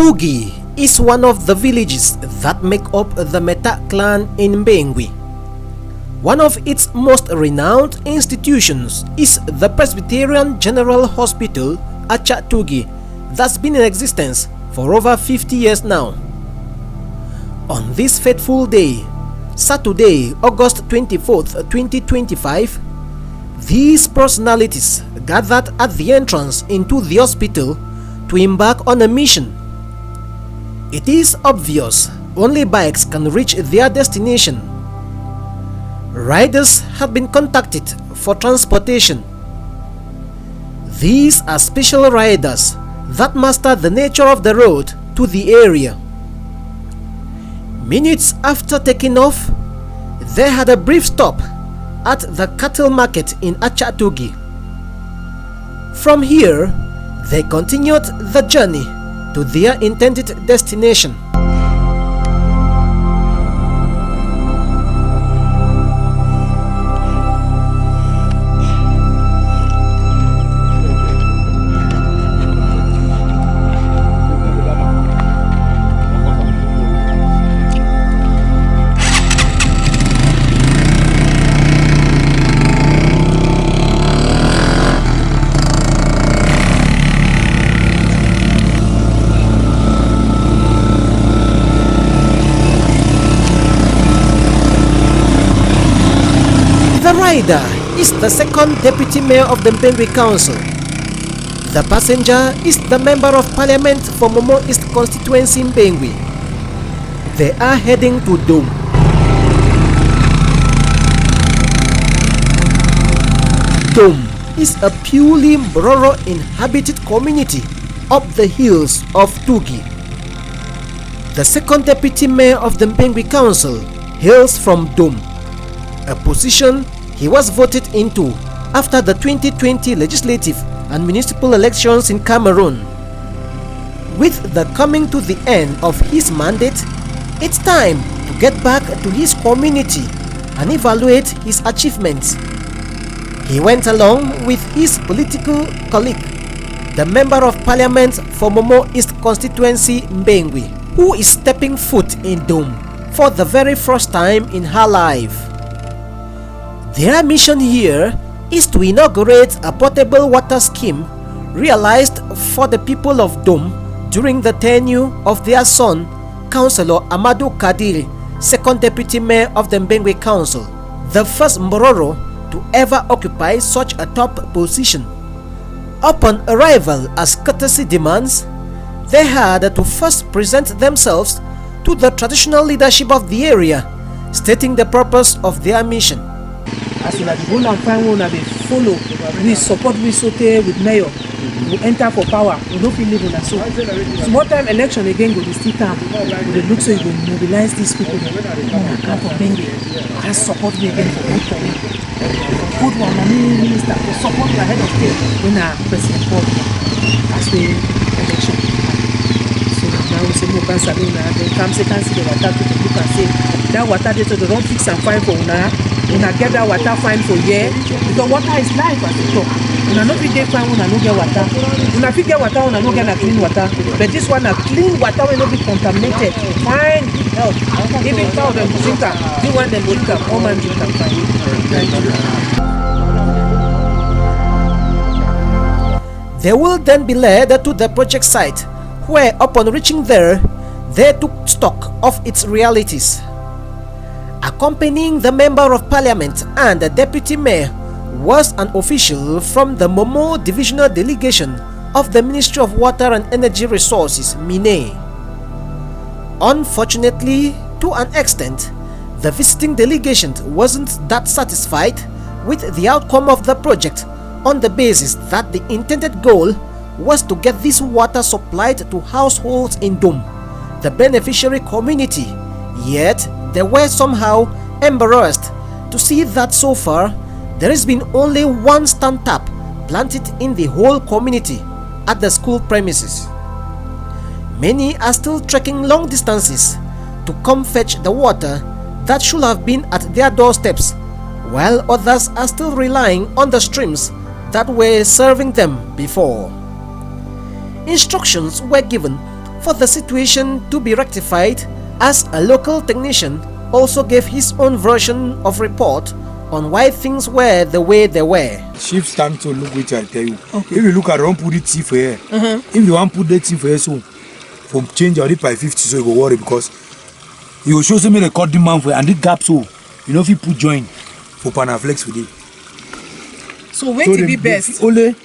Tugi is one of the villages that make up the Meta clan in Mbengwi. One of its most renowned institutions is the Presbyterian General Hospital at Tugi that's been in existence for over 50 years now. On this fateful day, Saturday, August 24th, 2025, these personalities gathered at the entrance into the hospital to embark on a mission. It is obvious only bikes can reach their destination. Riders have been contacted for transportation. These are special riders that master the nature of the road to the area. Minutes after taking off, they had a brief stop at the cattle market in Achatugi. From here, they continued the journey to their intended destination. The rider is the second deputy mayor of the Mbengwi Council. The passenger is the member of parliament for Momo East constituency in Mbengwi. They are heading to Dome. Dome is a purely Mbororo inhabited community up the hills of Tugi. The second deputy mayor of the Mbengwi Council hails from Dome, a position he was voted into after the 2020 legislative and municipal elections in Cameroon. With the coming to the end of his mandate, it's time to get back to his community and evaluate his achievements. He went along with his political colleague, the member of parliament for Momo East constituency Mbengwi, who is stepping foot in Dome for the very first time in her life. Their mission here is to inaugurate a potable water scheme realized for the people of Dome during the tenure of their son, Councillor Amadou Kadiri, second deputy mayor of the Mbengwi Council, the first Mbororo to ever occupy such a top position. Upon arrival, as courtesy demands, they had to first present themselves to the traditional leadership of the area, stating the purpose of their mission. As soon as we follow, we support, we saute with mayor, we enter for power, we don't feel living as so. Small time election again go to still time. The look so you will mobilize these people. Come for Bengi. Just support me again for good for me. Good one, minister, to support the head of state when our president Bob as we election. So now we say more cancer, then come second see the water to look and say that water they don't fix and fine for una. Una get that water fine for year because water is life as we talk. Una no fit dey fine una no get water. Una fit get water una no get a clean water. But this one a clean water will not be contaminated. Fine health. Even cow dem drink am. The one dem drink am, all man drink am fine. They will then be led to the project site, where upon reaching there, they took stock of its realities. Accompanying the member of parliament and the deputy mayor was an official from the Momo divisional delegation of the Ministry of Water and Energy Resources, MINE. Unfortunately, to an extent, the visiting delegation wasn't that satisfied with the outcome of the project on the basis that the intended goal was to get this water supplied to households in Dome, the beneficiary community. Yet, they were somehow embarrassed to see that so far there has been only one stand tap planted in the whole community at the school premises. Many are still trekking long distances to come fetch the water that should have been at their doorsteps, while others are still relying on the streams that were serving them before. Instructions were given for the situation to be rectified, as a local technician also gave his own version of report on why things were the way they were. Chief stand to look which I tell you. Okay. If you look around, put it T for here. If you want put the T for here, so from change already by 50, so you go worry because you will show some record demand for and the gap so you know if you put join for Panaflex with it. So wait to be best. Only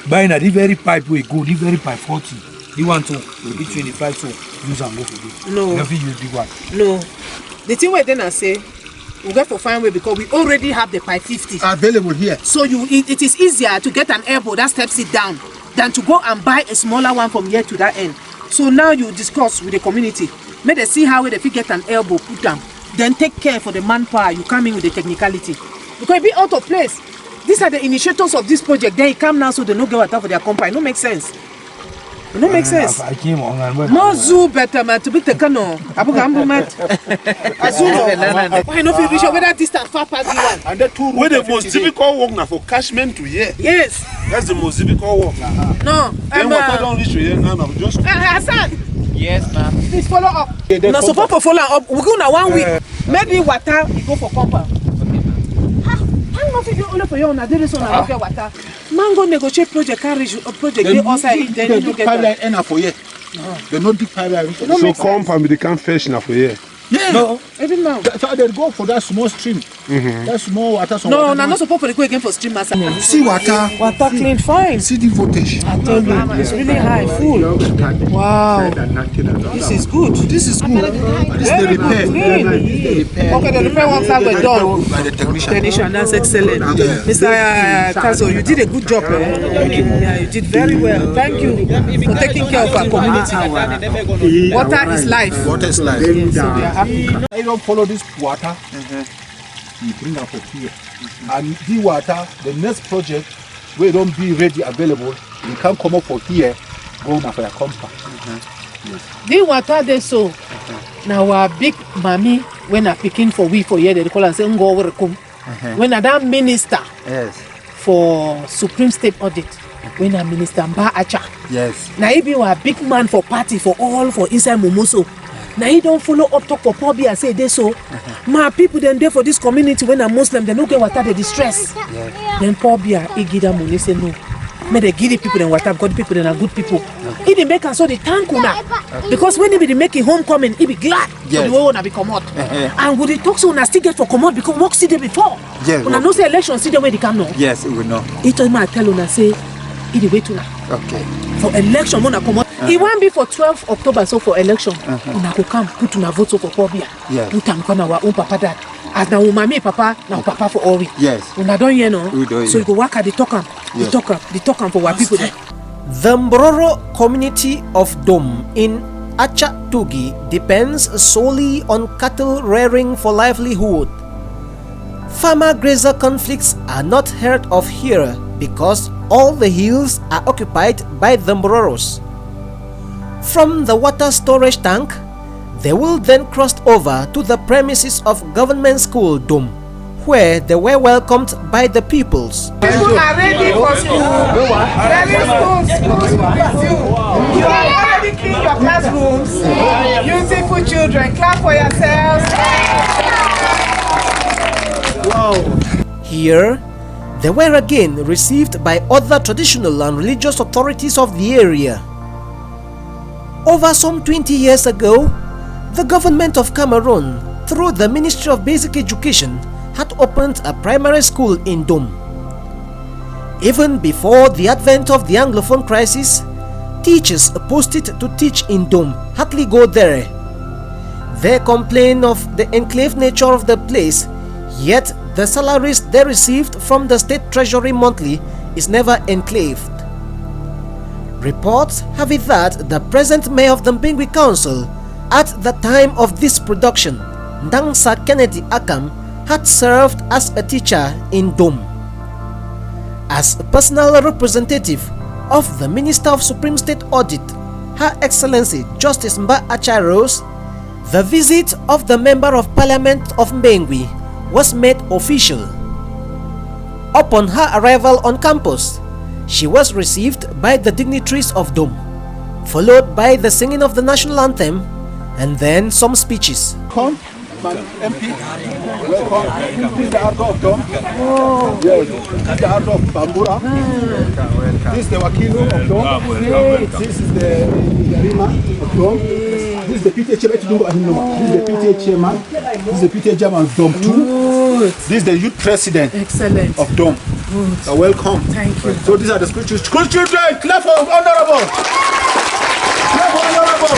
buying at the very pipe we go, the very pipe 40. You want to be 25 so use and go for it. No. Never use big one. No. The thing where then I say we go for fine way because we already have the pipe 50 available here. So it is easier to get an elbow that steps it down than to go and buy a smaller one from here to that end. So now you discuss with the community. May they see how they fit get an elbow put down. Then take care for the manpower. You come in with the technicality. Because it be out of place. These are the initiators of this project. Then it come now so they don't get water for their company. It don't make sense. It don't make sense. I came on and no zoo better man to be taken on. Abugambo mat. Why not reach over that distance far past the one? And the two where the most difficult work now for cashman to here. Yes. That's the most difficult work. No. Then what I don't reach to here now I'm just Hassan. Yes, ma'am. Please follow up. Now support for follow up. We go now 1 week. Maybe water we go for compound. I'm not figure only for you now. There is on a water. Man go negotiate project carriage project. They also then you get pipeline enough for here. They not deep pipeline. So compound they can't fish enough for here. Yeah. No. Even now. So they go for that small stream. That small water. No, not support for the go again for stream master. See water. Water clean fine. See the voltage. I tell you, it's really high, full. Wow. This is good. This is good. This is the repair. Okay, the repair works have been done. By the technician. Technician, that's excellent. Mr. Kazo, you did a good job. Yeah, you did very well. Thank you for taking care of our community. Water is life. Water is life. Yes, so we are happy. I don't follow this water. You bring up for here. And the water, the next project, we don't be ready available. You can come up for here, go now for your compound. The water they so. Now our big mommy when I picking for we for here, they call and say go over come. When I that minister for Supreme State Audit, when I minister Mba Acha. Yes. Now he be a big man for party for all for inside Momoso. Now he don't follow up talk for Pobi and say they so. My people then there for this community when I'm Muslim, they don't get water, they distress. Then Pobi he give them money, say no. May they give the people then water because the people then are good people. He they make us so they thank una. Because when he be making homecoming, he be glad for the way una be come out. And would they talk so una still get for come out because work see there before. Yes. Una no say election see the way they come now. Yes, it will know. He told me I tell una say he the way to una. Okay. For election, when I come out, it won't be for 12 October, so for election. Una go come, put una vote for Pobia. Yes. Put am on our own papa dad. As now mommy papa, now papa for all we. Yes. Una don't hear no. So you go work at the talk am, the talk am for our people there. The Mbororo community of Dom in Achat-Tugi depends solely on cattle rearing for livelihood. Farmer-grazer conflicts are not heard of here because all the hills are occupied by the Mbororos. From the water storage tank, they will then cross over to the premises of government school Dom, where they were welcomed by the pupils. People are ready for school. You are already clean your classrooms. Beautiful children, clap for yourselves. Wow. Here, they were again received by other traditional and religious authorities of the area. Over some 20 years ago, the government of Cameroon, through the Ministry of Basic Education, had opened a primary school in Dom. Even before the advent of the Anglophone crisis, teachers posted to teach in Dom hardly go there. They complain of the enclave nature of the place, yet the salaries they received from the state treasury monthly is never enclaved. Reports have it that the present mayor of the Mbengwi Council, at the time of this production, Ndangsa Kennedy Akam, had served as a teacher in Dom. As a personal representative of the Minister of Supreme State Audit, Her Excellency Justice Mba Acharos, the visit of the Member of Parliament of Mbengwi was made official. Upon her arrival on campus, she was received by the dignitaries of Dom, followed by the singing of the national anthem, and then some speeches. Come, my MP. Welcome. This is the Ardo of Dom. Oh. Yes. This is the Ardo of Bambura. This is the Wakilo of Dom. This is the Yarima of Dom. This is the PTA chairman. This is the PTA chairman. This is the PTA chairman of Dom 2. This is the youth president. Excellent. Of Dom. So welcome. Thank you. So these are the school children. Clap for honorable. Clap for honorable.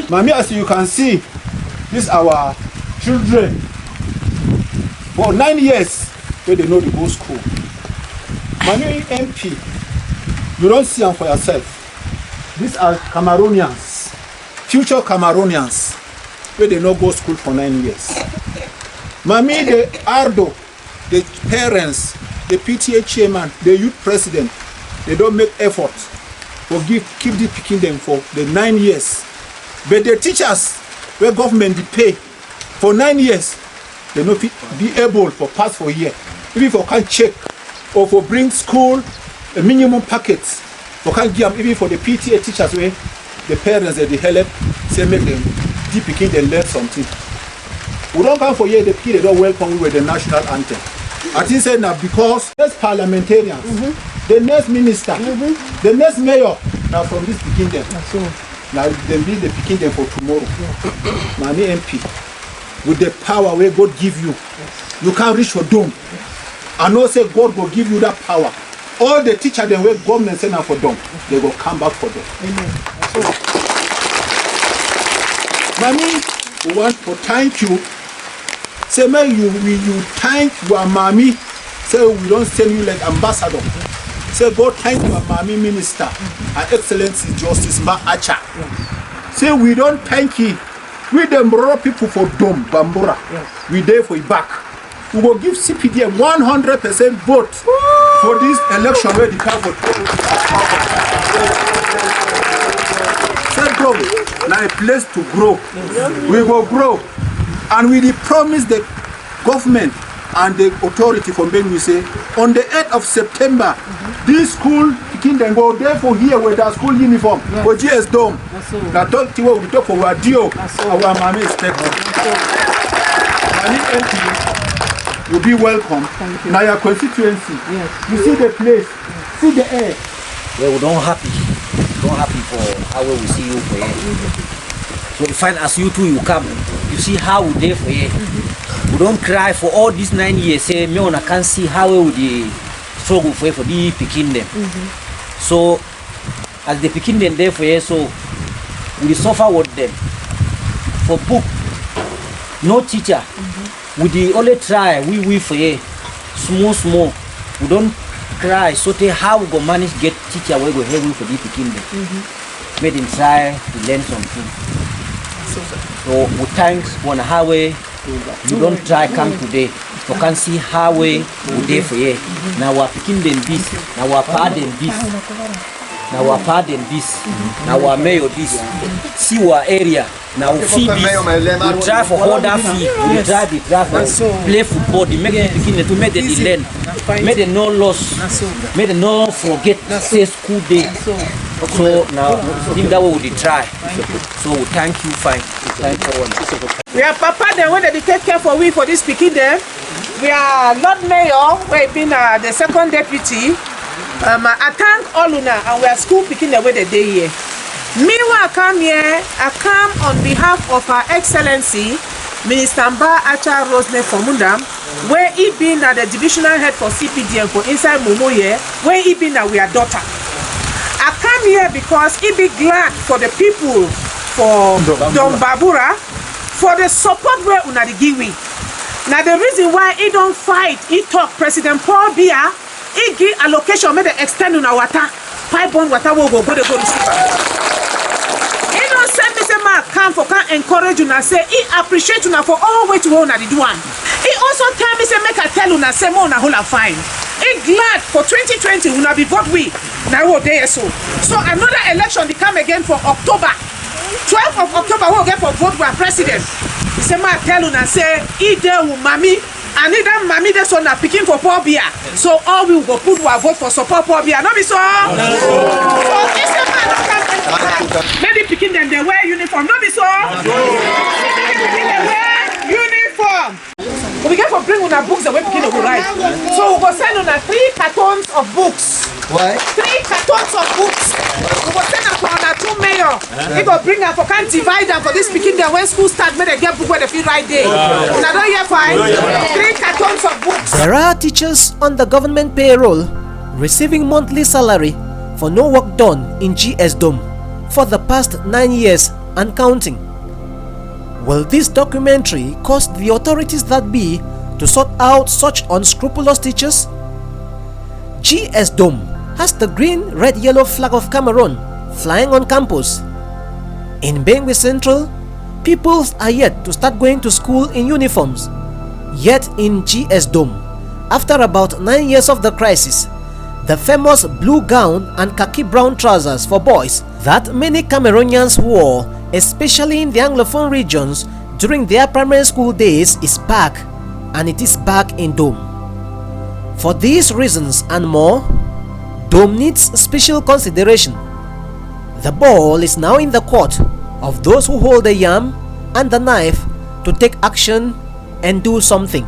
Mami, as you can see, these are our children. For 9 years, where they know the whole school. Mami MP, you don't see them for yourself. These are Cameroonians, future Cameroonians, where they know go school for 9 years. Mami, the Ardo, the parents, the PTA chairman, the youth president, they don't make effort to keep the picking them for the 9 years. But the teachers, where government pay for 9 years, they not be able to pass for a year. Even for can check or for bring school a minimum packets, for can give them even for the PTA teachers where the parents that they help say make them deep picking them learn something. We don't come for a year, the kids don't welcome with the national anthem. I think said now because next parliamentarians, the next minister, the next mayor, now from this picking them. Now they be the picking them for tomorrow. Mami MP, with the power where God give you, you can't reach your dome. I know say God will give you that power. All the teachers them where government send out for them, they will come back for them. Amen. Mami, we want to thank you. Say man, you thank your mommy. Say we don't send you like ambassador. Say God thank your mommy minister, Her Excellency Justice Ma Acha. Say we don't thank you. We the Mboro people for Dom Bambura. We there for you back. We will give CPDM 100% vote for this election where the car vote. Say Dom, now a place to grow. We will grow. And we promise the government and the authority from Ben, we say, on the 8th of September, this school can go there for here with their school uniform, for GS Dome. Now talk to what we talk for our deal, our mommy expected. You'll be welcome. Now your constituency, you see the place, see the air. Yeah, we don't happy. Don't happy for how we see you for here. So we find as you two, you come, you see how we there for here. We don't cry for all these 9 years. Say, me I can't see how we would struggle for the picking them. So as the picking them there for here, so we suffer with them. For book, no teacher. We the only try we for here, small. We don't cry. So they how we go manage get teacher we go help for the picking them. Made them try to learn something. So we thanks on highway. You don't try come today. You can see how we there for you. Now we're picking them this. Now we're pardon this. Now we're pardon this. Now we're mayor this. See our area. Now we feed this. We try for other feed. We try the draft. Play football. They make them begin to make them learn. Make them no loss. Make them no forget. Say school day. So now I think that we will try. So we thank you fine. Thank you all. We are Papa then when they take care for we for this speaking them. We are Lord Mayor, we've been the second deputy. I thank all una and we are school picking the way the day here. Meanwhile, I come here, I come on behalf of Her Excellency, Minister Mba Acha Rosne Formunda, where he been at the divisional head for CPDM for inside Momoye, where he been that we are daughter. I come here because he be glad for the people for Don Babura for the support where una dey give we. Now the reason why he don't fight, he talk President Paul Biya, he give allocation, make the extend una water, pipe on water will go to sleep. He don't send me say ma come for can encourage una say he appreciate una for all way to una the do one. He also tell me say make I tell una say more una whole fine. He glad for 2020 una be vote we. Now we there so. So another election they come again for October. 12th of October we'll get for vote by president. He say ma tell una say he there with mommy. And either mommy this one are picking for Paul Biya. So all we will go put our vote for support Paul Biya. No be so. So this man don't come. Maybe picking them they wear uniform. No be so. They wear uniform. But we get for bring una books that we picking go right. So we go send una 3 cartons of books. Why? 3 cartons of books. We go send them for una 2 mayor. He go bring them for can't divide them for this picking them when school start. May they get book where they feel right there. Una don't hear fine. 3 cartons of books. There are teachers on the government payroll receiving monthly salary for no work done in GS Dome for the past 9 years and counting. Will this documentary cause the authorities that be to sort out such unscrupulous teachers? GS Dome has the green, red, yellow flag of Cameroon flying on campus. In Bengue Central, pupils are yet to start going to school in uniforms. Yet in GS Dome, after about 9 years of the crisis, the famous blue gown and khaki brown trousers for boys that many Cameroonians wore, especially in the Anglophone regions during their primary school days, is back, and it is back in Dome. For these reasons and more, Dome needs special consideration. The ball is now in the court of those who hold the yam and the knife to take action and do something.